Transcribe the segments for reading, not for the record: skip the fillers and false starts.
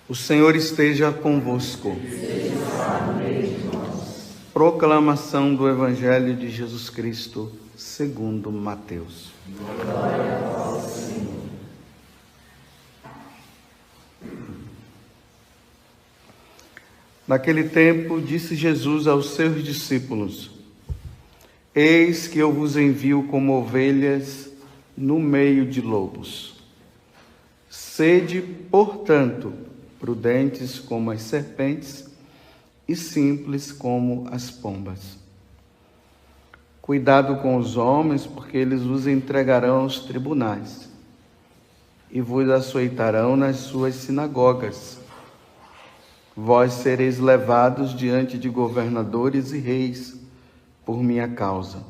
O Senhor esteja convosco. Proclamação do Evangelho de Jesus Cristo, segundo Mateus. Glória a vós, Senhor. Naquele tempo, disse Jesus aos seus discípulos: Eis que eu vos envio como ovelhas no meio de lobos. Sede, portanto, prudentes como as serpentes e simples como as pombas. Cuidado com os homens, porque eles vos entregarão aos tribunais e vos açoitarão nas suas sinagogas. Vós sereis levados diante de governadores e reis por minha causa,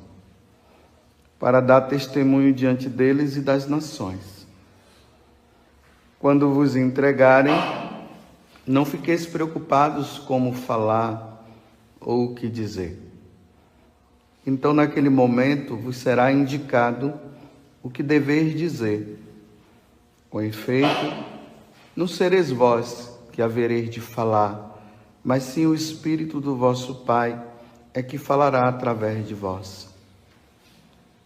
para dar testemunho diante deles e das nações. Quando vos entregarem, não fiqueis preocupados como falar ou o que dizer. Então, naquele momento, vos será indicado o que deveis dizer. Com efeito, não sereis vós que havereis de falar, mas sim o Espírito do vosso Pai é que falará através de vós.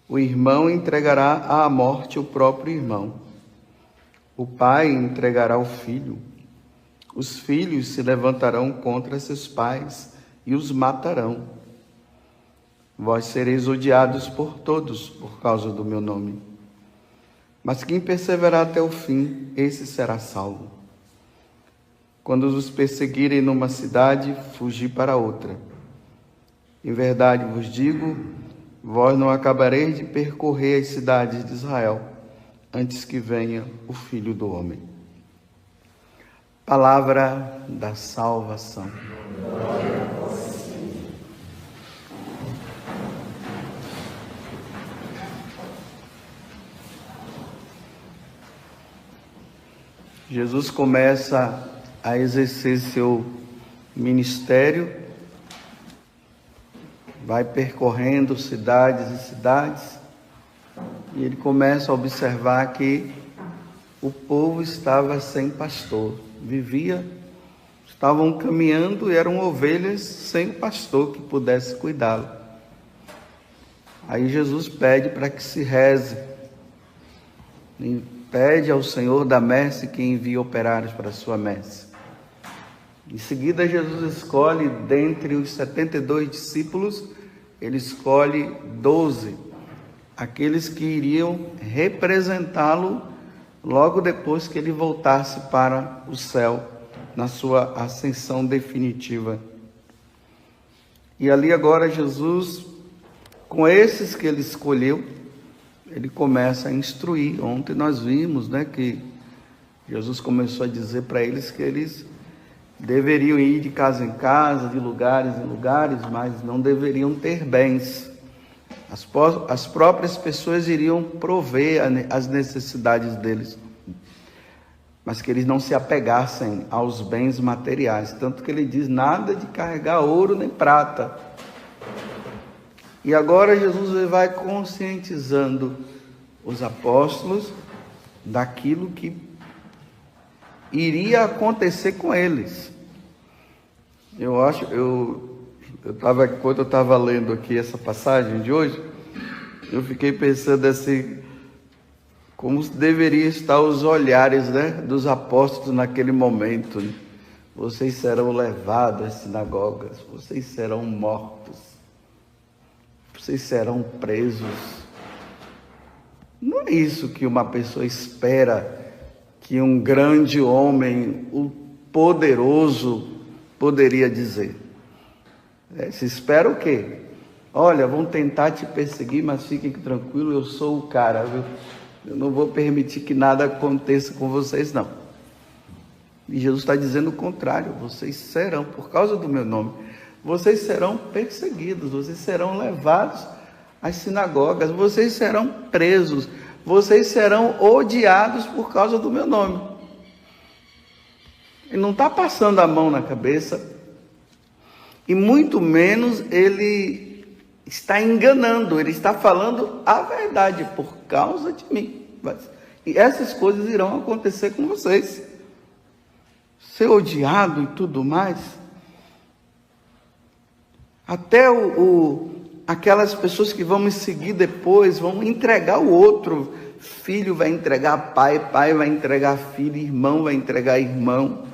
O irmão entregará à morte o próprio irmão. O pai entregará o filho. Os filhos se levantarão contra seus pais e os matarão. Vós sereis odiados por todos por causa do meu nome. Mas quem perseverar até o fim, esse será salvo. Quando os perseguirem numa cidade, fugi para outra. Em verdade vos digo, vós não acabareis de percorrer as cidades de Israel, antes que venha o Filho do Homem. Palavra da salvação. Glória a vós, Senhor. Jesus começa a exercer seu ministério, vai percorrendo cidades e cidades, e ele começa a observar que o povo estava sem pastor, estavam caminhando e eram ovelhas sem o pastor que pudesse cuidá-lo. Aí Jesus pede para que se reze, e pede ao Senhor da messe que envie operários para a sua messe. Em seguida, Jesus escolhe, dentre os 72 discípulos, ele escolhe 12, aqueles que iriam representá-lo logo depois que ele voltasse para o céu, na sua ascensão definitiva. E ali agora Jesus, com esses que ele escolheu, ele começa a instruir. Ontem nós vimos, que Jesus começou a dizer para eles que eles deveriam ir de casa em casa, de lugares em lugares, mas não deveriam ter bens. As próprias pessoas iriam prover as necessidades deles, mas que eles não se apegassem aos bens materiais. Tanto que ele diz, nada de carregar ouro nem prata. E agora Jesus vai conscientizando os apóstolos daquilo que iria acontecer com eles. Quando eu estava lendo aqui essa passagem de hoje, eu fiquei pensando assim, como deveria estar os olhares, dos apóstolos naquele momento. Vocês serão levados às sinagogas, vocês serão mortos, vocês serão presos. Não é isso que uma pessoa espera que um grande homem, o poderoso, poderia dizer. Se espera o quê? Olha, vão tentar te perseguir, mas fiquem tranquilos, eu sou o cara, viu? Eu não vou permitir que nada aconteça com vocês, não. E Jesus está dizendo o contrário, vocês serão, por causa do meu nome, vocês serão perseguidos, vocês serão levados às sinagogas, vocês serão presos, vocês serão odiados por causa do meu nome. Ele não está passando a mão na cabeça, e muito menos ele está enganando, ele está falando a verdade por causa de mim. E essas coisas irão acontecer com vocês. ser odiado e tudo mais. Até aquelas pessoas que vão me seguir depois vão entregar o outro. Filho vai entregar pai, pai vai entregar filho, irmão vai entregar irmão.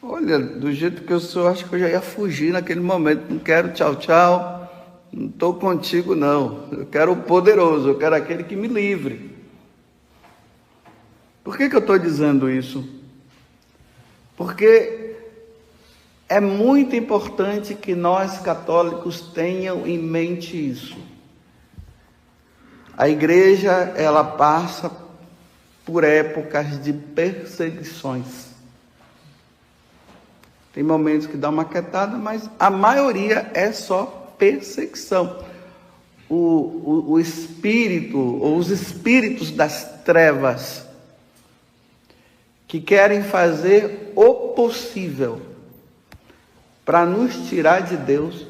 Olha, do jeito que eu sou, acho que eu já ia fugir naquele momento. Não quero tchau, tchau, não estou contigo não. Eu quero o poderoso, eu quero aquele que me livre. Por que eu estou dizendo isso? Porque é muito importante que nós católicos tenham em mente isso. A igreja, ela passa por épocas de perseguições. Tem momentos que dá uma quietada, mas a maioria é só perseguição. O espírito, ou os espíritos das trevas, que querem fazer o possível para nos tirar de Deus,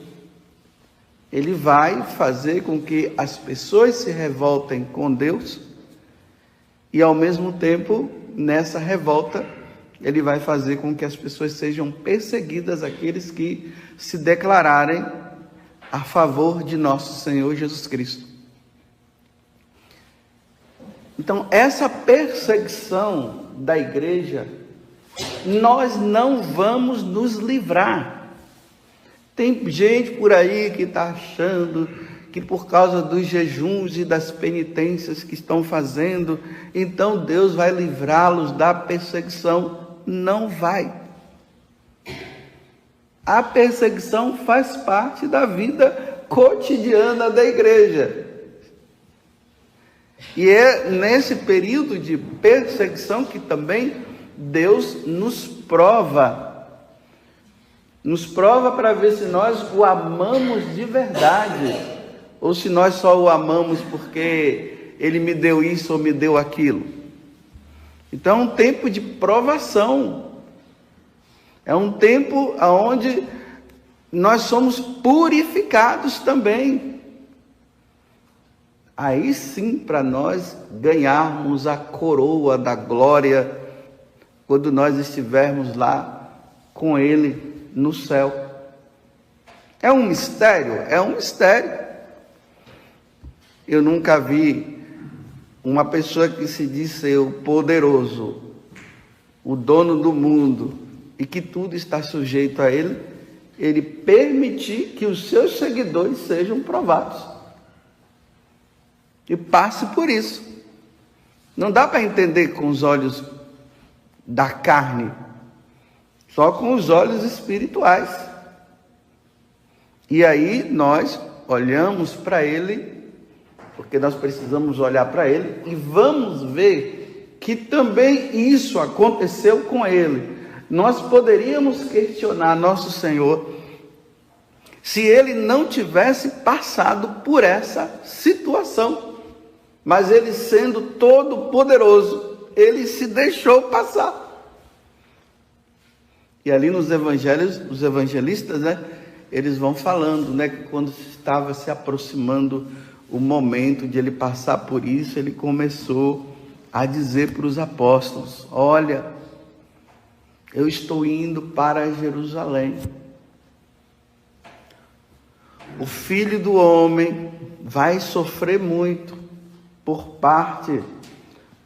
ele vai fazer com que as pessoas se revoltem com Deus e, ao mesmo tempo, nessa revolta, ele vai fazer com que as pessoas sejam perseguidas, aqueles que se declararem a favor de nosso Senhor Jesus Cristo. Então, essa perseguição da igreja, nós não vamos nos livrar. Tem gente por aí que está achando que por causa dos jejuns e das penitências que estão fazendo, então Deus vai livrá-los da perseguição. Não vai. A perseguição faz parte da vida cotidiana da igreja. E é nesse período de perseguição que também Deus nos prova. Nos prova para ver se nós o amamos de verdade, ou se nós só o amamos porque ele me deu isso ou me deu aquilo. Então é um tempo de provação. É um tempo onde nós somos purificados também. Aí sim, para nós ganharmos a coroa da glória, quando nós estivermos lá com Ele no céu. É um mistério? É um mistério. Eu nunca vi uma pessoa que se diz ser o poderoso, o dono do mundo, e que tudo está sujeito a ele, ele permitir que os seus seguidores sejam provados. E passe por isso. Não dá para entender com os olhos da carne, só com os olhos espirituais. E aí nós olhamos para ele, porque nós precisamos olhar para ele, e vamos ver que também isso aconteceu com ele. Nós poderíamos questionar nosso Senhor se ele não tivesse passado por essa situação. Mas ele, sendo todo poderoso, ele se deixou passar. E ali nos evangelhos, os evangelistas, eles vão falando, que quando estava se aproximando o momento de ele passar por isso, ele começou a dizer para os apóstolos: olha, eu estou indo para Jerusalém. O Filho do Homem vai sofrer muito por parte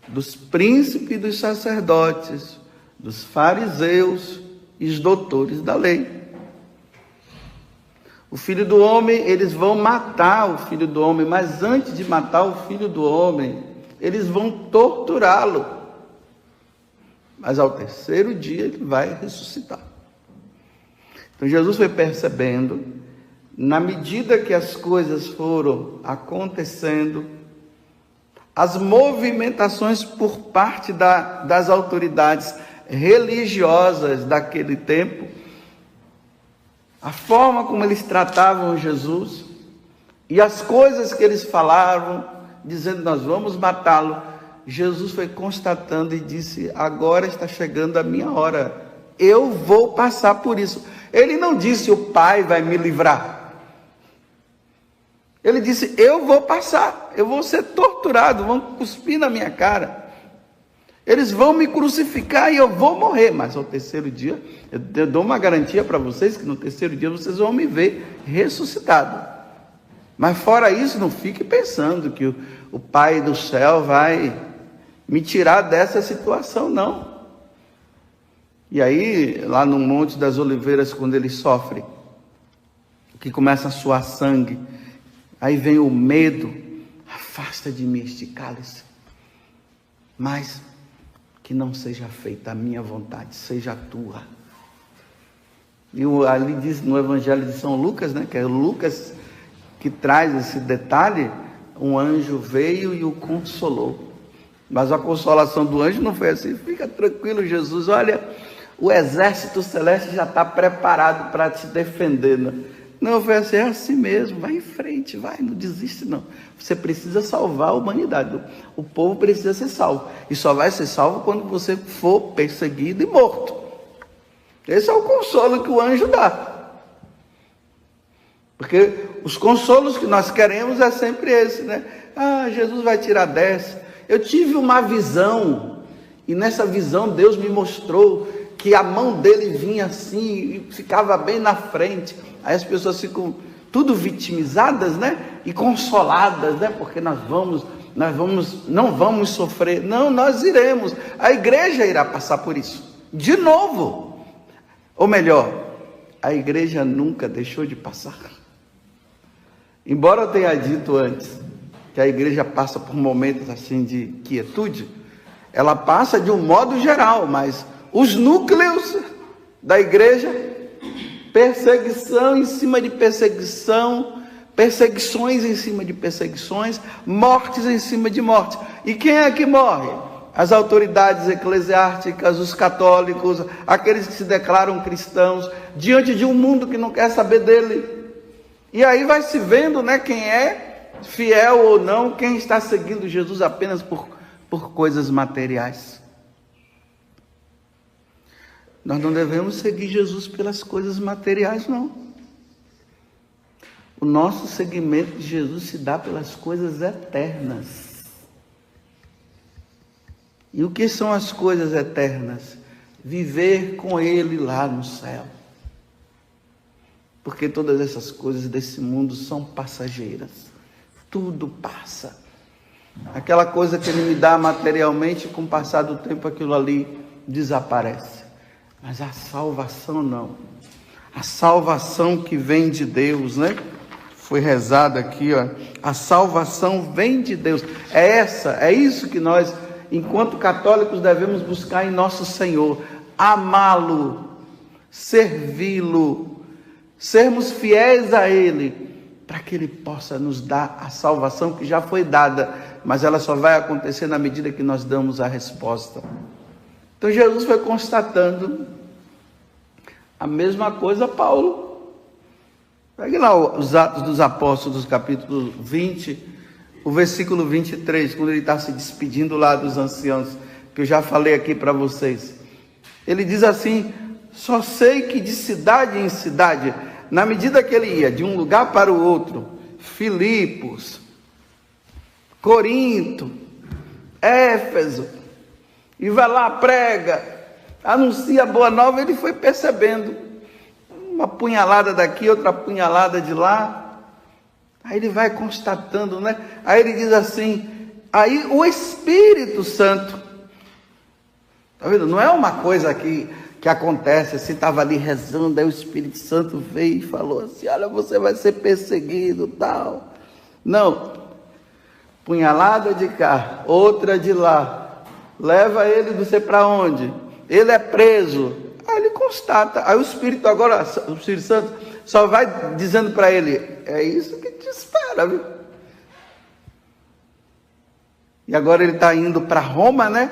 dos príncipes dos sacerdotes, dos fariseus e os doutores da lei. O Filho do Homem, eles vão matar o Filho do Homem, mas antes de matar o Filho do Homem, eles vão torturá-lo. Mas ao terceiro dia ele vai ressuscitar. Então Jesus foi percebendo, na medida que as coisas foram acontecendo, as movimentações por parte das autoridades religiosas daquele tempo, a forma como eles tratavam Jesus e as coisas que eles falavam, dizendo: nós vamos matá-lo. Jesus foi constatando e disse: agora está chegando a minha hora, eu vou passar por isso. Ele não disse: o Pai vai me livrar. Ele disse: eu vou passar, eu vou ser torturado, vão cuspir na minha cara. Eles vão me crucificar e eu vou morrer, mas ao terceiro dia, eu dou uma garantia para vocês que no terceiro dia vocês vão me ver ressuscitado. Mas fora isso, não fique pensando que o Pai do céu vai me tirar dessa situação, não. E aí, lá no Monte das Oliveiras, quando ele sofre, que começa a suar sangue, aí vem o medo: afasta de mim este cálice, mas que não seja feita a minha vontade, seja a tua. E ali diz no Evangelho de São Lucas, né, que é Lucas que traz esse detalhe: um anjo veio e o consolou. Mas a consolação do anjo não foi assim: fica tranquilo, Jesus, olha, o exército celeste já está preparado para te defender. Não, foi assim: é assim mesmo, vai em frente, vai, não desiste não. Você precisa salvar a humanidade, o povo precisa ser salvo, e só vai ser salvo quando você for perseguido e morto. Esse é o consolo que o anjo dá. Porque os consolos que nós queremos é sempre esse, né? Ah, Jesus vai tirar dessa. Eu tive uma visão, e nessa visão Deus me mostrou que a mão dele vinha assim, e ficava bem na frente. Aí as pessoas ficam tudo vitimizadas, né? E consoladas, né? Porque não vamos sofrer. Não, nós iremos. A igreja irá passar por isso. De novo. Ou melhor, a igreja nunca deixou de passar. Embora eu tenha dito antes que a igreja passa por momentos assim de quietude, ela passa de um modo geral, mas os núcleos da igreja, perseguição em cima de perseguição, perseguições em cima de perseguições, mortes em cima de mortes. E quem é que morre? As autoridades eclesiásticas, os católicos, aqueles que se declaram cristãos, diante de um mundo que não quer saber dele. E aí vai se vendo, né, quem é fiel ou não, quem está seguindo Jesus apenas por coisas materiais. Nós não devemos seguir Jesus pelas coisas materiais, não. O nosso seguimento de Jesus se dá pelas coisas eternas. E o que são as coisas eternas? Viver com Ele lá no céu. Porque todas essas coisas desse mundo são passageiras. Tudo passa. Aquela coisa que Ele me dá materialmente, com o passar do tempo aquilo ali desaparece. Mas a salvação não. A salvação que vem de Deus, né? Foi rezado aqui, ó. A salvação vem de Deus. É isso que nós, enquanto católicos, devemos buscar em nosso Senhor. Amá-lo, servi-lo, sermos fiéis a Ele, para que Ele possa nos dar a salvação que já foi dada, mas ela só vai acontecer na medida que nós damos a resposta. Então Jesus foi constatando a mesma coisa Paulo. Pegue lá os Atos dos Apóstolos, capítulo 20, o versículo 23, quando ele está se despedindo lá dos anciãos, que eu já falei aqui para vocês. Ele diz assim: só sei que de cidade em cidade, na medida que ele ia de um lugar para o outro, Filipos, Corinto, Éfeso, e vai lá, prega, anuncia a boa nova, ele foi percebendo, uma punhalada daqui, outra punhalada de lá, aí ele vai constatando, né? Aí ele diz assim, aí o Espírito Santo, tá vendo? Não é uma coisa que acontece assim, estava ali rezando, aí o Espírito Santo veio e falou assim, olha, você vai ser perseguido, tal. Não, punhalada de cá, outra de lá, leva ele, não sei para onde, ele é preso. Aí ele constata, aí o Espírito Santo só vai dizendo para ele, é isso que te espera, viu? E agora ele está indo para Roma, né?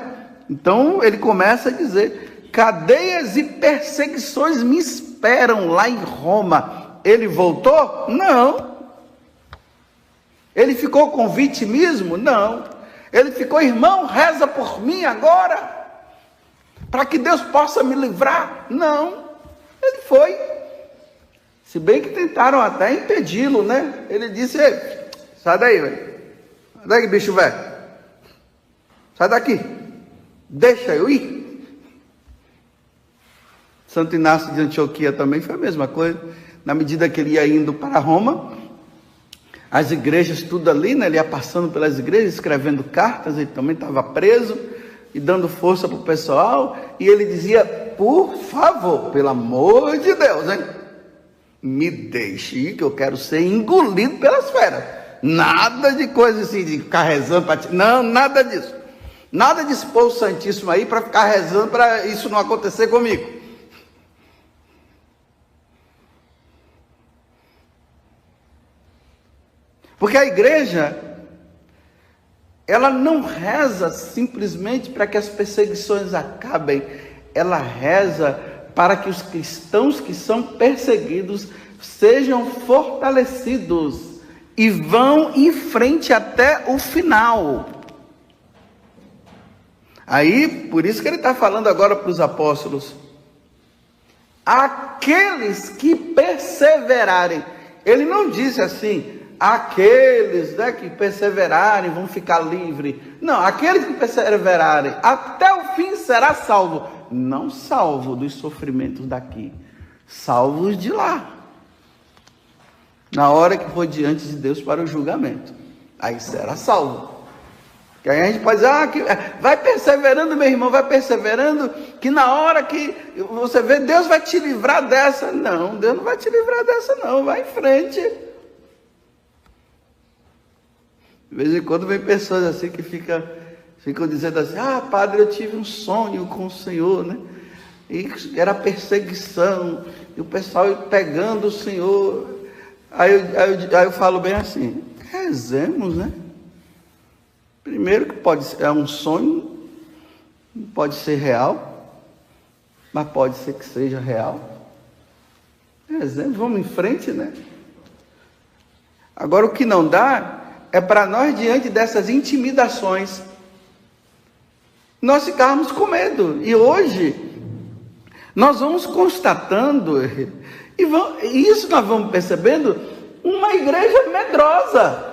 Então ele começa a dizer, cadeias e perseguições me esperam lá em Roma. Ele voltou? Não. Ele ficou com vitimismo? Não. Ele ficou, irmão, reza por mim agora, para que Deus possa me livrar? Não. Ele foi. Se bem que tentaram até impedi-lo, né? Ele disse, sai daí, velho. Sai daí, bicho velho. Sai daqui. Deixa eu ir. Santo Inácio de Antioquia também foi a mesma coisa. Na medida que ele ia indo para Roma, as igrejas, tudo ali, né? Ele ia passando pelas igrejas, escrevendo cartas, ele também estava preso, e dando força para o pessoal, e ele dizia, por favor, pelo amor de Deus, hein? Me deixe ir, que eu quero ser engolido pelas feras. Nada de coisa assim, de ficar rezando para ti. Não, nada disso. Nada de expor o Santíssimo aí para ficar rezando para isso não acontecer comigo. Porque a igreja, ela não reza simplesmente para que as perseguições acabem, ela reza para que os cristãos que são perseguidos sejam fortalecidos e vão em frente até o final. Aí, por isso que ele está falando agora para os apóstolos, aqueles que perseverarem, ele não disse assim, aqueles, né, que perseverarem vão ficar livres. Não, aqueles que perseverarem até o fim será salvo. Não salvo dos sofrimentos daqui, salvos de lá. Na hora que for diante de Deus para o julgamento, aí será salvo. Que aí a gente pode dizer, vai perseverando, meu irmão, vai perseverando, que na hora que você vê, Deus vai te livrar dessa. Não, Deus não vai te livrar dessa não, vai em frente. De vez em quando vem pessoas assim que ficam dizendo assim, padre, eu tive um sonho com o Senhor, né? E era perseguição, e o pessoal pegando o Senhor. Aí eu falo bem assim, rezemos, né? Primeiro que é um sonho, não pode ser real, mas pode ser que seja real. Rezemos, vamos em frente, né? Agora o que não dá é para nós, diante dessas intimidações, nós ficarmos com medo. E hoje, nós vamos constatando, e isso nós vamos percebendo, uma igreja medrosa.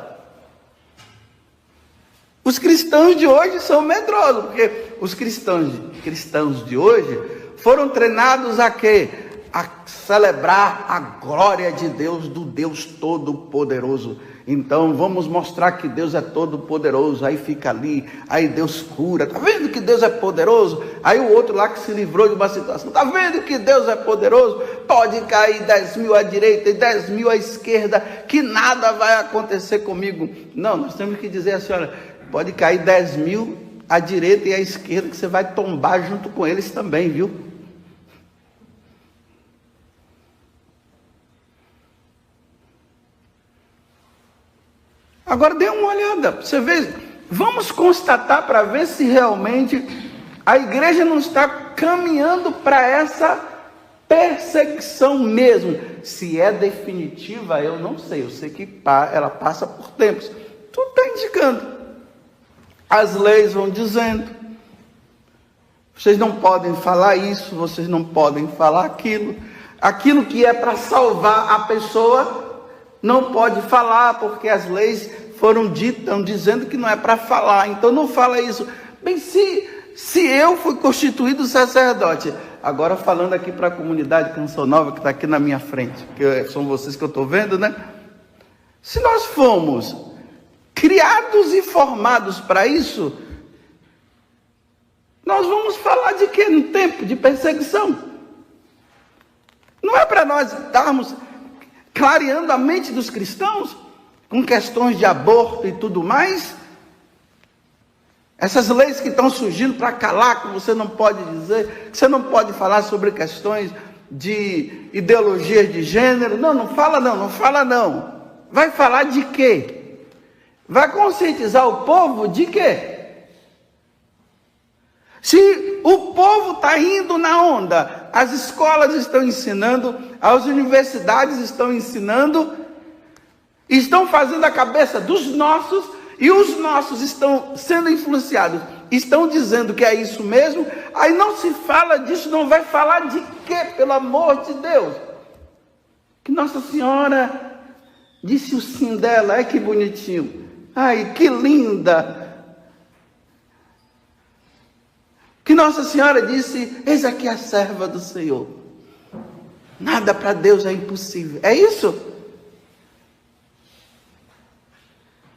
Os cristãos de hoje são medrosos, porque os cristãos de hoje foram treinados a quê? A celebrar a glória de Deus, do Deus Todo-Poderoso. Então vamos mostrar que Deus é todo poderoso. Aí fica ali, aí Deus cura. Tá vendo que Deus é poderoso? Aí o outro lá que se livrou de uma situação, tá vendo que Deus é poderoso? Pode cair 10.000 à direita e 10.000 à esquerda, que nada vai acontecer comigo. Não, nós temos que dizer assim, olha, pode cair 10.000 à direita e à esquerda, que você vai tombar junto com eles também, viu? Agora dê uma olhada, você vê, vamos constatar para ver se realmente a igreja não está caminhando para essa perseguição mesmo. Se é definitiva, eu não sei, eu sei que ela passa por tempos. Tudo está indicando. As leis vão dizendo, vocês não podem falar isso, vocês não podem falar aquilo. Aquilo que é para salvar a pessoa, não pode falar, porque as leis estão dizendo que não é para falar, então não fala isso. Bem, se eu fui constituído sacerdote, agora falando aqui para a comunidade Canção Nova, que está aqui na minha frente, que são vocês que eu estou vendo, né? Se nós fomos criados e formados para isso, nós vamos falar de quê? No tempo de perseguição. Não é para nós estarmos clareando a mente dos cristãos com questões de aborto e tudo mais? Essas leis que estão surgindo para calar, que você não pode dizer, que você não pode falar sobre questões de ideologias de gênero. Não fala não. Vai falar de quê? Vai conscientizar o povo de quê? Se o povo está indo na onda, as escolas estão ensinando, as universidades estão ensinando, estão fazendo a cabeça dos nossos, e os nossos estão sendo influenciados, estão dizendo que é isso mesmo, aí não se fala disso, não vai falar de quê, pelo amor de Deus? Que Nossa Senhora disse o sim dela, ai que bonitinho, ai que linda. Nossa Senhora disse: eis aqui a serva do Senhor. Nada para Deus é impossível. É isso?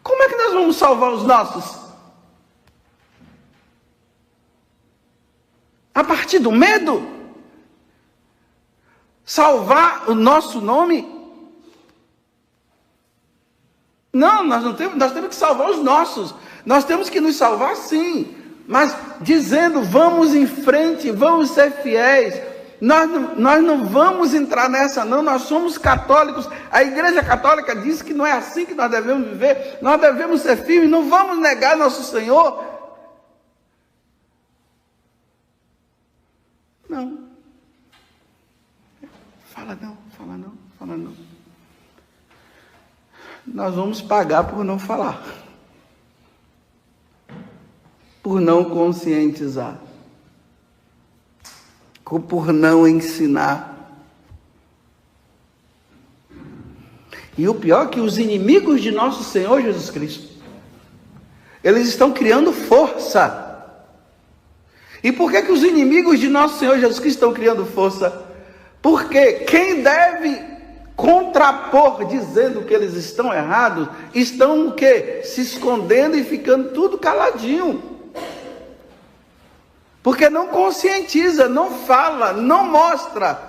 Como é que nós vamos salvar os nossos? A partir do medo? Salvar o nosso nome? Não, nós temos que salvar os nossos. Nós temos que nos salvar, sim, mas dizendo: vamos em frente, vamos ser fiéis. Nós não vamos entrar nessa, não. Nós somos católicos. A Igreja Católica diz que não é assim que nós devemos viver. Nós devemos ser firmes, não vamos negar nosso Senhor. Não. Fala não. Nós vamos pagar por não falar, por não conscientizar, por não ensinar. E o pior é que os inimigos de nosso Senhor Jesus Cristo, eles estão criando força. E por que os inimigos de nosso Senhor Jesus Cristo estão criando força? Porque quem deve contrapor, dizendo que eles estão errados, estão o quê? Se escondendo e ficando tudo caladinho. Porque não conscientiza, não fala, não mostra.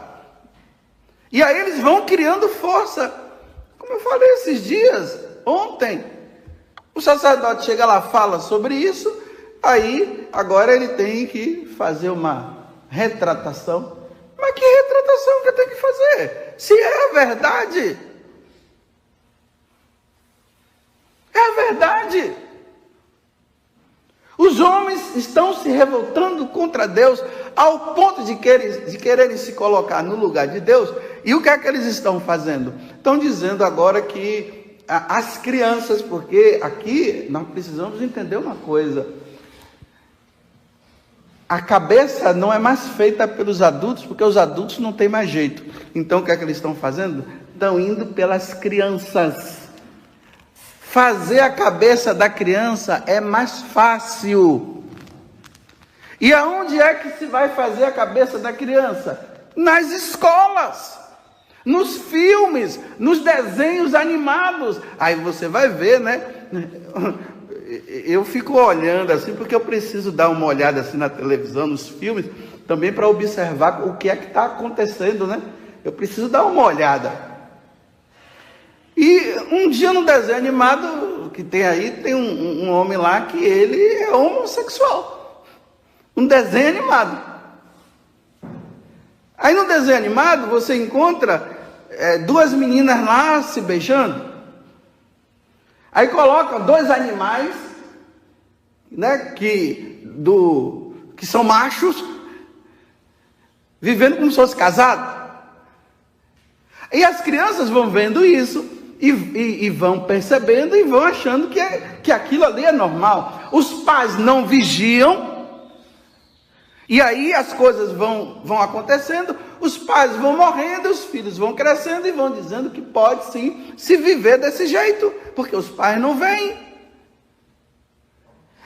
E aí eles vão criando força. Como eu falei esses dias, ontem, o sacerdote chega lá, fala sobre isso, aí agora ele tem que fazer uma retratação. Mas que retratação que eu tenho que fazer? Se é a verdade. É a verdade. Os homens estão se revoltando contra Deus ao ponto de quererem se colocar no lugar de Deus. E o que é que eles estão fazendo? Estão dizendo agora que as crianças, porque aqui nós precisamos entender uma coisa: a cabeça não é mais feita pelos adultos, porque os adultos não têm mais jeito. Então o que é que eles estão fazendo? Estão indo pelas crianças. Fazer a cabeça da criança é mais fácil. E aonde é que se vai fazer a cabeça da criança? Nas escolas, nos filmes, nos desenhos animados. Aí você vai ver, né? Eu fico olhando assim, porque eu preciso dar uma olhada assim na televisão, nos filmes, também para observar o que é que está acontecendo, né? Eu preciso dar uma olhada. E um dia no desenho animado que tem aí, tem um homem lá que ele é homossexual. Um desenho animado. Aí no desenho animado você encontra duas meninas lá se beijando. Aí colocam dois animais, né, que são machos, vivendo como se fosse casado. E as crianças vão vendo isso e vão percebendo e vão achando que aquilo ali é normal. Os pais não vigiam, e aí as coisas vão acontecendo, os pais vão morrendo, os filhos vão crescendo e vão dizendo que pode sim se viver desse jeito, porque os pais não veem.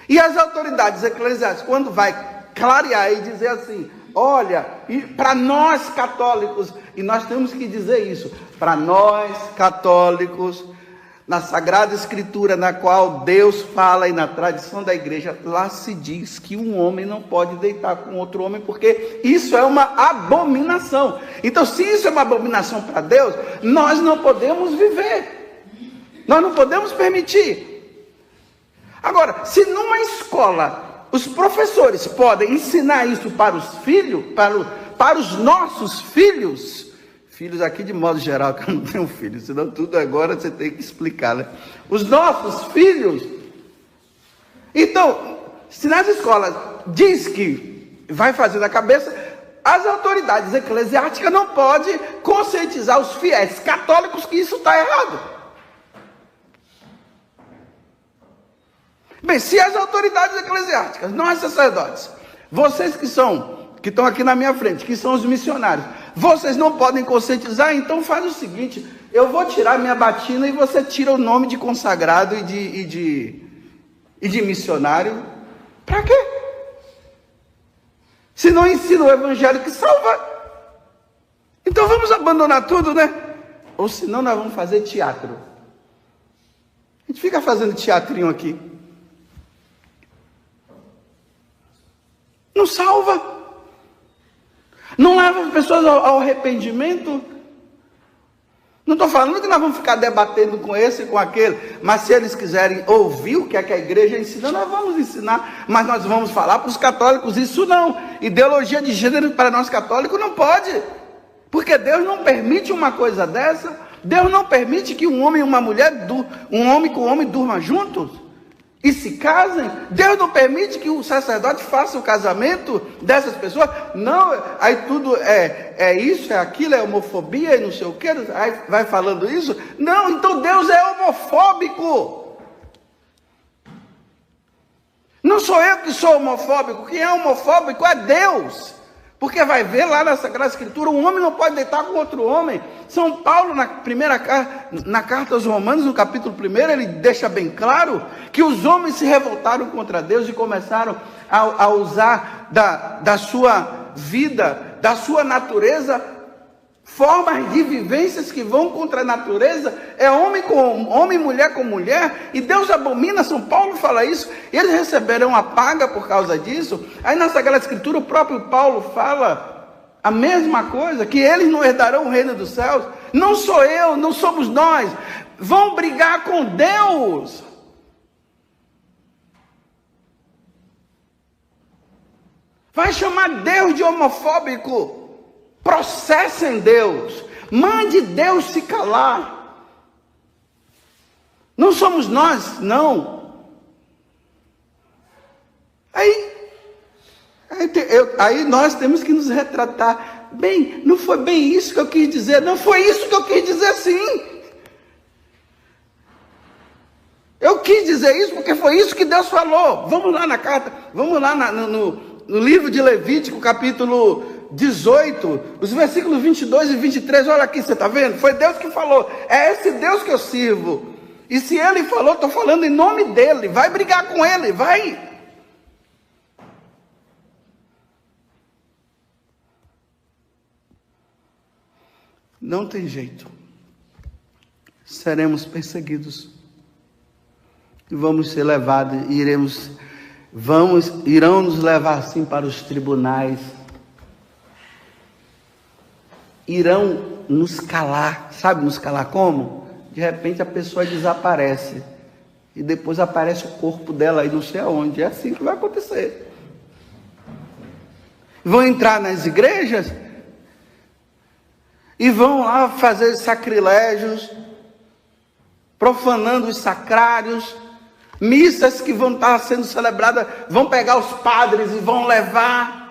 E as autoridades eclesiásticas, quando vai clarear e dizer assim: olha, para nós católicos, e nós temos que dizer isso, para nós católicos, na Sagrada Escritura, na qual Deus fala, e na tradição da igreja, lá se diz que um homem não pode deitar com outro homem, porque isso é uma abominação. Então, se isso é uma abominação para Deus, nós não podemos viver, nós não podemos permitir. Agora, se numa escola os professores podem ensinar isso para os filhos, para os nossos filhos aqui de modo geral, que eu não tenho filho, senão tudo agora você tem que explicar, né? Os nossos filhos. Então, se nas escolas diz que vai fazer na cabeça, as autoridades eclesiásticas não podem conscientizar os fiéis católicos que isso está errado. Bem, se as autoridades eclesiásticas, nós sacerdotes, vocês que estão aqui na minha frente, que são os missionários, vocês não podem conscientizar, então faz o seguinte: eu vou tirar minha batina e você tira o nome de consagrado e de missionário. Para quê? Se não ensina o evangelho que salva, então vamos abandonar tudo, né? Ou senão nós vamos fazer teatro. A gente fica fazendo teatrinho aqui. Não salva. Não leva as pessoas ao arrependimento. Não estou falando que nós vamos ficar debatendo com esse e com aquele, mas se eles quiserem ouvir o que é que a igreja ensina, nós vamos ensinar, mas nós vamos falar para os católicos isso não. Ideologia de gênero para nós católicos não pode, porque Deus não permite uma coisa dessa. Deus não permite que um homem e uma mulher, um homem com um homem durmam juntos e se casem. Deus não permite que o sacerdote faça o casamento dessas pessoas. Não, aí tudo é isso, é aquilo, é homofobia e não sei o que, aí vai falando isso. Não, então Deus é homofóbico. Não sou eu que sou homofóbico, quem é homofóbico é Deus. Porque vai ver lá na Sagrada Escritura, um homem não pode deitar com outro homem. São Paulo, na carta aos Romanos, no capítulo 1, ele deixa bem claro que os homens se revoltaram contra Deus e começaram a usar da sua vida, da sua natureza, formas de vivências que vão contra a natureza. É homem com homem, mulher com mulher, e Deus abomina. São Paulo fala isso. Eles receberão a paga por causa disso. Aí na Sagrada Escritura o próprio Paulo fala a mesma coisa, que eles não herdarão o reino dos céus. Não sou eu, não somos nós. Vão brigar com Deus. Vai chamar Deus de homofóbico. Processem Deus, mande Deus se calar. Não somos nós, não. Aí nós temos que nos retratar. Bem, não foi bem isso que eu quis dizer, não foi isso que eu quis dizer sim. Eu quis dizer isso porque foi isso que Deus falou. Vamos lá na carta, vamos lá no livro de Levítico, capítulo 18, os versículos 22 e 23, olha aqui, você está vendo? Foi Deus que falou, é esse Deus que eu sirvo. E se Ele falou, estou falando em nome dEle, vai brigar com Ele, vai. Não tem jeito. Seremos perseguidos. E vamos ser levados, irão nos levar assim para os tribunais. Irão nos calar. Sabe nos calar como? De repente a pessoa desaparece. E depois aparece o corpo dela aí não sei aonde. É assim que vai acontecer. Vão entrar nas igrejas e vão lá fazer sacrilégios, profanando os sacrários, missas que vão estar sendo celebradas, vão pegar os padres e vão levar.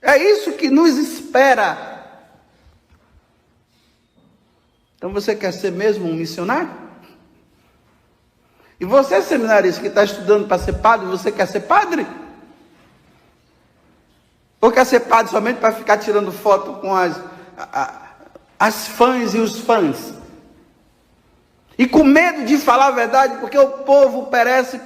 É isso que nos espera. Então você quer ser mesmo um missionário? E você, seminarista, que está estudando para ser padre, você quer ser padre? Ou quer ser padre somente para ficar tirando foto com as fãs e os fãs? E com medo de falar a verdade, porque o povo perece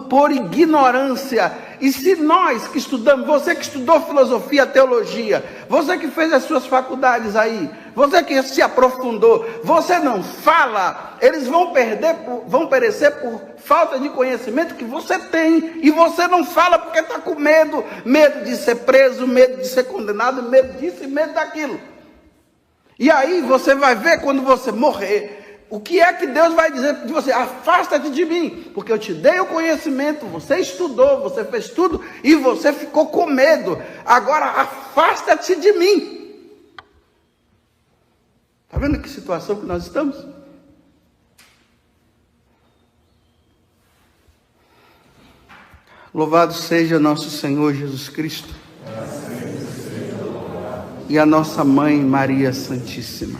por ignorância. E se nós que estudamos, você que estudou filosofia, teologia, você que fez as suas faculdades aí, você que se aprofundou, você não fala, eles vão perecer por falta de conhecimento que você tem, e você não fala porque está com medo de ser preso, medo de ser condenado, medo disso e medo daquilo. E aí você vai ver quando você morrer, o que é que Deus vai dizer de você? Afasta-te de mim, porque eu te dei o conhecimento, você estudou, você fez tudo e você ficou com medo. Agora afasta-te de mim. Está vendo que situação que nós estamos? Louvado seja nosso Senhor Jesus Cristo e a nossa Mãe Maria Santíssima.